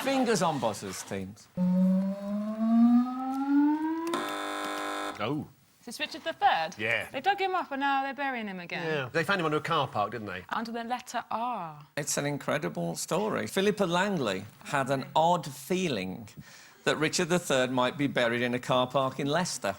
Fingers on buzzers, teams. Oh. Is this Richard III? Yeah. They dug him up and now they're burying him again. Yeah. They found him under a car park, didn't they? Under the letter R. It's an incredible story. Philippa Langley had an odd feeling that Richard III might be buried in a car park in Leicester.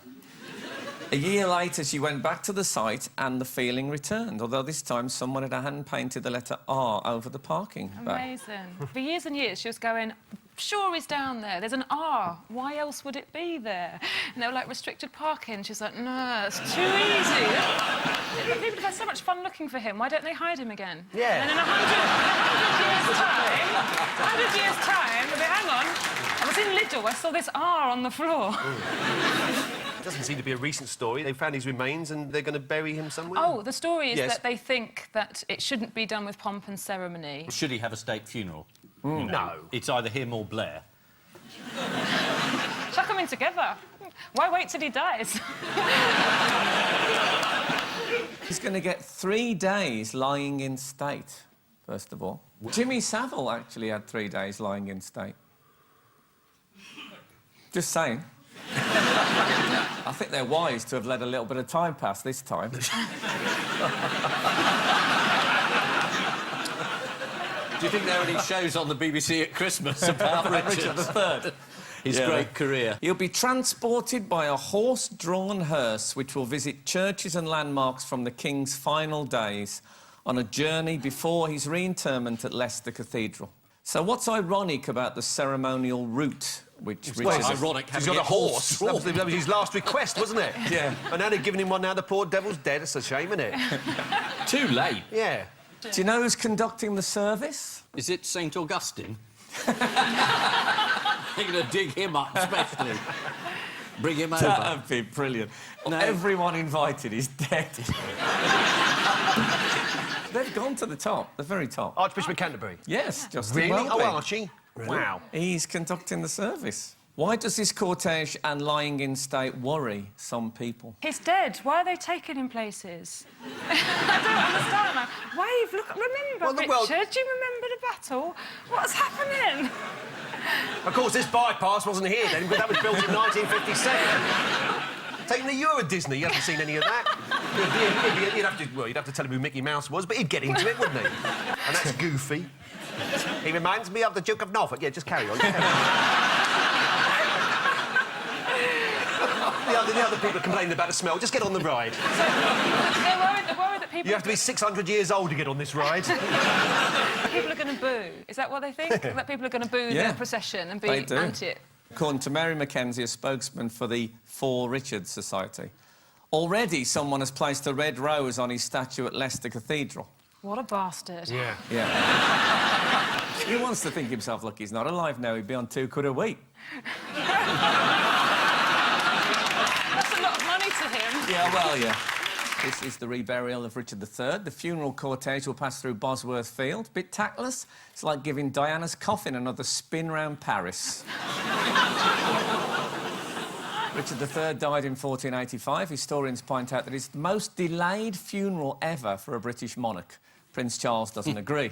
A year later, she went back to the site and the feeling returned, although this time someone had hand-painted the letter R over the parking bay. Amazing. For years and years, she was going, sure he's down there. There's an R. Why else would it be there? And they were like, restricted parking. She's like, no, it's too easy. People have had so much fun looking for him. Why don't they hide him again? Yeah. And in 100 years' time, they'll be, hang on, I was in Lidl, I saw this R on the floor. It doesn't seem to be a recent story. They found his remains and they're going to bury him somewhere. Oh, the story is Yes. that they think that it shouldn't be done with pomp and ceremony. Should he have a state funeral? No. It's either him or Blair. Chuck them in together. Why wait till he dies? He's going to get 3 days lying in state, first of all. Jimmy Savile actually had 3 days lying in state. Just saying. I think they're wise to have let a little bit of time pass this time. Do you think there are any shows on the BBC at Christmas about Richard III? His great career. He'll be transported by a horse-drawn hearse which will visit churches and landmarks from the King's final days on a journey before his re-interment at Leicester Cathedral. So what's ironic about the ceremonial route which Richard... Ironic. He's got a horse. That was his last request, wasn't it? Yeah. And now they've given him one now, the poor devil's dead. It's a shame, isn't it? Too late. Yeah. Do you know who's conducting the service? Is it St Augustine? They're going to dig him up, especially. Bring him over. That would be brilliant. No. Everyone invited is dead. They've gone to the top, the very top. Archbishop of Canterbury. Yes, Justin Really? Welby. Oh, Archie. Wow. He's conducting the service. Why does this cortege and lying in state worry some people? He's dead. Why are they taking him places? I don't understand. Like, wave, look, remember, Well, the Richard? world- Do you remember the battle? What's happening? Of course, this bypass wasn't here then, because that was built in 1957. Taking the Euro Disney, you haven't seen any of that. You'd have to tell him who Mickey Mouse was, but he'd get into it, wouldn't he? And that's Goofy. He reminds me of the Duke of Norfolk. Yeah, just carry on. The other people are complaining about the smell. Just get on the ride. They're worried that people... You have to be 600 years old to get on this ride. People are going to boo. Is that what they think? That people are going to boo their procession and be anti it? According to Mary Mackenzie, a spokesman for the For Richard Society, already someone has placed a red rose on his statue at Leicester Cathedral. What a bastard. Yeah. Yeah. He wants to think himself, look, he's not alive now, he'd be on £2 a week. That's a lot of money to him. Yeah, well, yeah. This is the reburial of Richard III. The funeral cortege will pass through Bosworth Field. Bit tactless. It's like giving Diana's coffin another spin round Paris. Richard III died in 1485. Historians point out that it's the most delayed funeral ever for a British monarch. Prince Charles doesn't agree.